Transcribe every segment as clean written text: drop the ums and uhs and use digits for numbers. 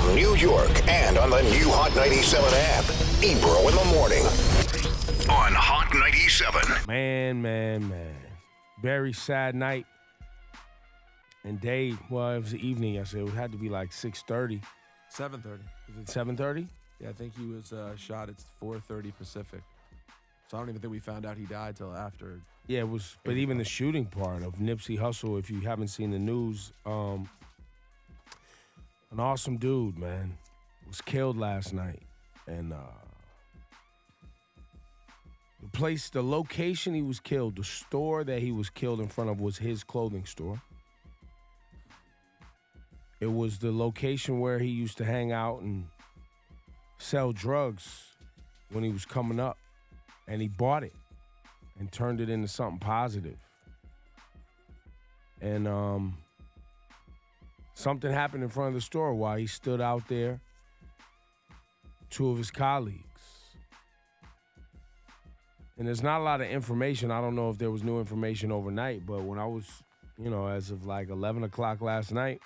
From New York and on the new Hot 97 app, Ebro in the morning on Hot 97. Man. Very sad night and day. Well, it was the evening yesterday. It had to be like 6:30. 7:30. Is it 7:30? Yeah, I think he was shot at 4:30 Pacific. So I don't even think we found out he died till after. Yeah, it was. But even the shooting part of Nipsey Hussle, if you haven't seen the news, an awesome dude, man, was killed last night. And the location he was killed, the store that he was killed in front of was his clothing store. It was the location where he used to hang out and sell drugs when he was coming up. And he bought it and turned it into something positive. And something happened in front of the store while he stood out there. Two of his colleagues. And there's not a lot of information. I don't know if there was new information overnight, but when I was, as of like 11 o'clock last night,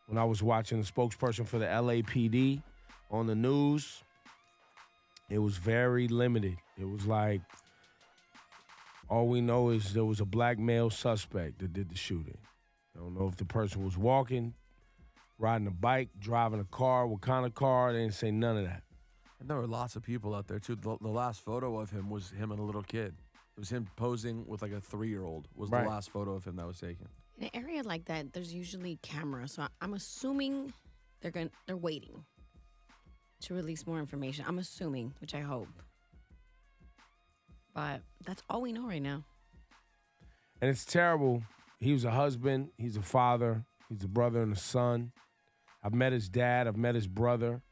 when I was watching the spokesperson for the LAPD on the news, it was very limited. It was like, all we know is there was a black male suspect that did the shooting. I don't know if the person was walking, riding a bike, driving a car, what kind of car. They didn't say none of that. And there were lots of people out there, too. The last photo of him was him and a little kid. It was him posing with like a 3-year-old was Right. the last photo of him that was taken. In an area like that, there's usually cameras, so I'm assuming they're waiting to release more information. I'm assuming, which I hope. But that's all we know right now. And it's terrible. He was a husband. He's a father. He's a brother and a son. I've met his dad. I've met his brother.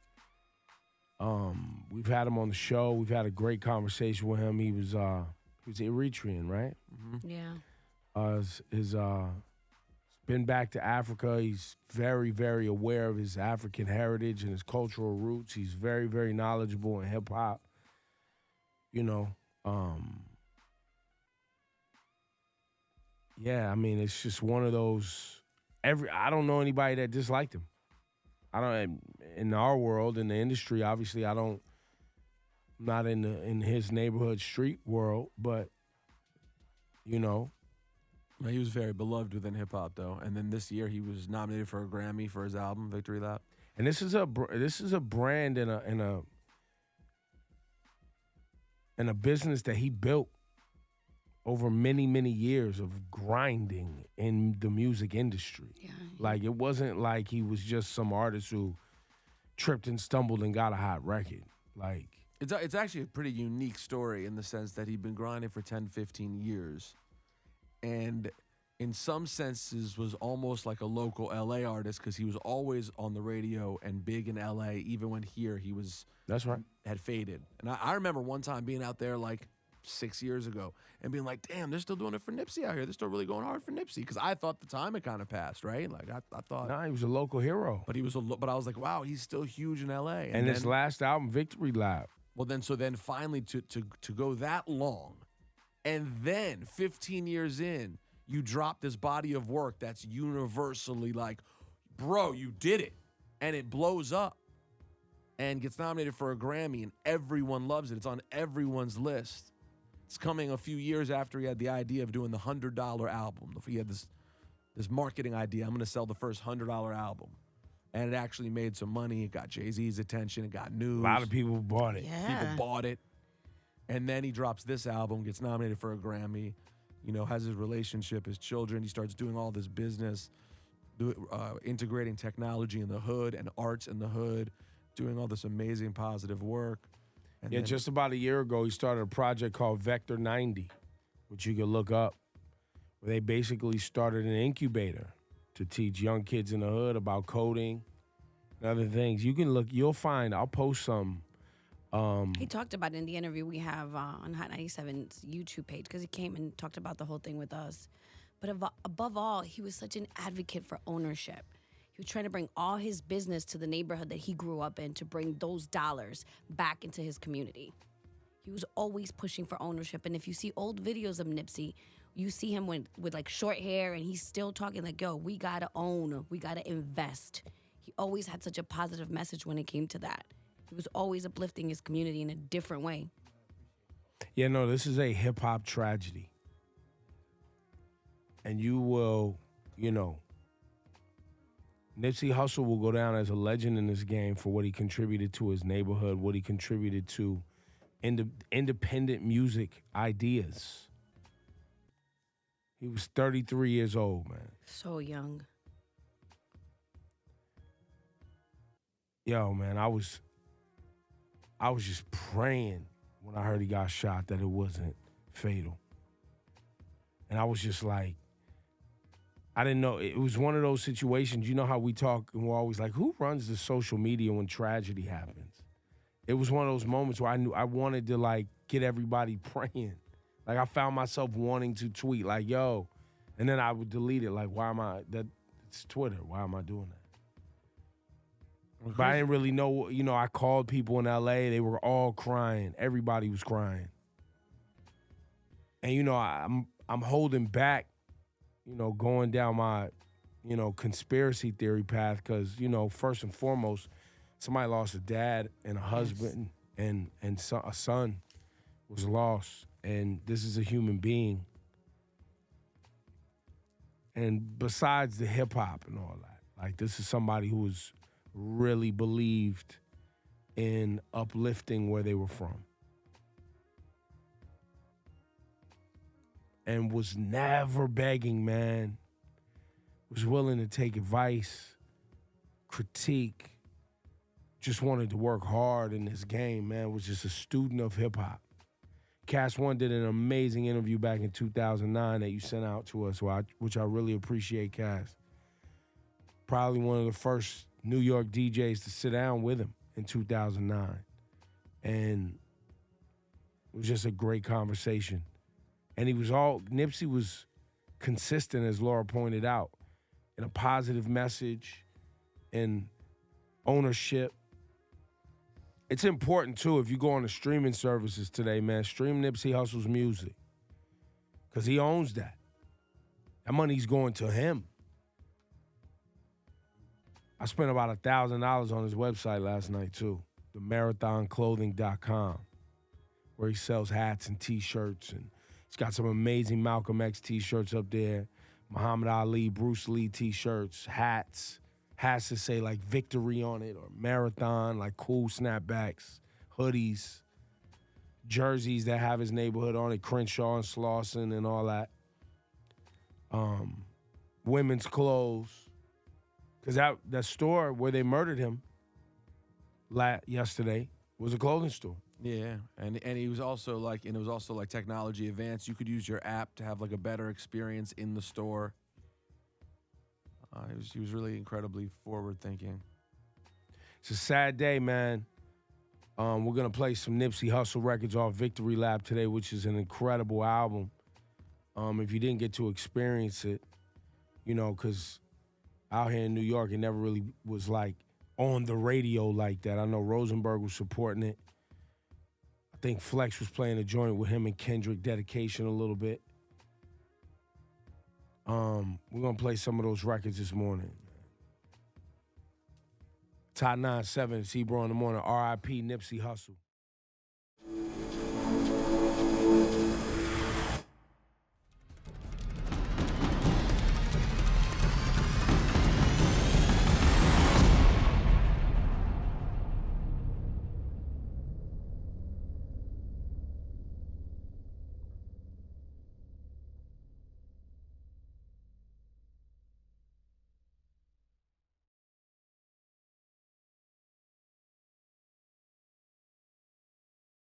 We've had him on the show. We've had a great conversation with him. He was Eritrean, right? Mm-hmm. Yeah. He's been back to Africa. He's very, very aware of his African heritage and his cultural roots. He's very, very knowledgeable in hip hop. Yeah, I mean, it's just one of those. I don't know anybody that disliked him. I don't in our world, in the industry. Obviously, not in his neighborhood street world, but Well, he was very beloved within hip hop, though. And then this year, he was nominated for a Grammy for his album Victory Lap. And this is a brand and a business that he built over many, many years of grinding in the music industry. Yeah. Like, it wasn't like he was just some artist who tripped and stumbled and got a hot record. Like, It's actually a pretty unique story in the sense that he'd been grinding for 10, 15 years. And in some senses was almost like a local LA artist because he was always on the radio and big in LA, even when here he was that's right. had faded. And I remember one time being out there like 6 years ago and being like, damn, they're still doing it for Nipsey out here. They're still really going hard for Nipsey. Because I thought the time had kind of passed, right? Like I thought. Nah, he was a local hero. But I was like, wow, he's still huge in LA. And his last album, Victory Lap. Well, then finally to go that long, and then 15 years in, you drop this body of work that's universally like, bro, you did it, and it blows up, and gets nominated for a Grammy, and everyone loves it. It's on everyone's list. It's coming a few years after he had the idea of doing the $100 album. He had this marketing idea. I'm going to sell the first $100 album. And it actually made some money. It got Jay-Z's attention. It got news. A lot of people bought it. Yeah. People bought it. And then he drops this album, gets nominated for a Grammy, has his relationship, his children. He starts doing all this business, integrating technology in the hood and arts in the hood, doing all this amazing positive work. And Yeah, just about a year ago, he started a project called Vector 90, which you can look up, where they basically started an incubator to teach young kids in the hood about coding and other things. You'll find, I'll post some. He talked about it in the interview we have on Hot 97's YouTube page because he came and talked about the whole thing with us. But above all, he was such an advocate for ownership. He was trying to bring all his business to the neighborhood that he grew up in to bring those dollars back into his community. He was always pushing for ownership. And if you see old videos of Nipsey, you see him with like short hair and he's still talking like, yo, we gotta own, we gotta invest he always had such a positive message when it came to that. He was always uplifting his community in a different way. Yeah, no, this is a hip-hop tragedy. And you will, Nipsey Hussle will go down as a legend in this game for what he contributed to his neighborhood, what he contributed to independent music ideas. He was 33 years old, man. So young. Yo, man, I was just praying when I heard he got shot that it wasn't fatal. And I was just like, I didn't know. It was one of those situations, you know how we talk and we're always like, who runs the social media when tragedy happens? It was one of those moments where I knew I wanted to like get everybody praying. Like I found myself wanting to tweet like, yo, and then I would delete it. Like, it's Twitter. Why am I doing that? But I didn't really know, I called people in LA. They were all crying. Everybody was crying. And, I'm holding back, going down my, conspiracy theory path because, first and foremost, somebody lost a dad and a husband and a son was lost. And this is a human being. And besides the hip hop and all that, like this is somebody who was really believed in uplifting where they were from. And was never begging, man. Was willing to take advice, critique, just wanted to work hard in this game, man. Was just a student of hip hop. Cass One did an amazing interview back in 2009 that you sent out to us, which I really appreciate, Cass. Probably one of the first New York DJs to sit down with him in 2009. And it was just a great conversation. And Nipsey was consistent, as Laura pointed out, in a positive message and ownership. It's important, too, if you go on the streaming services today, man, stream Nipsey Hussle's music. Because he owns that. That money's going to him. I spent about $1,000 on his website last night, too. theMarathonClothing.com, where he sells hats and T-shirts. And he's got some amazing Malcolm X T-shirts up there. Muhammad Ali, Bruce Lee T-shirts, hats. Has to say like victory on it or marathon, like cool snapbacks, hoodies, jerseys that have his neighborhood on it, Crenshaw and Slauson and all that. Women's clothes. Because that store where they murdered him yesterday was a clothing store. Yeah, and he was also like, and it was also like technology advanced. You could use your app to have like a better experience in the store. He was really incredibly forward-thinking. It's a sad day, man. We're going to play some Nipsey Hussle records off Victory Lap today, which is an incredible album. If you didn't get to experience it, because out here in New York, it never really was, like, on the radio like that. I know Rosenberg was supporting it. I think Flex was playing a joint with him and Kendrick, Dedication a little bit. We're going to play some of those records this morning. Top 9-7, it's Ebro in the morning. R.I.P. Nipsey Hussle.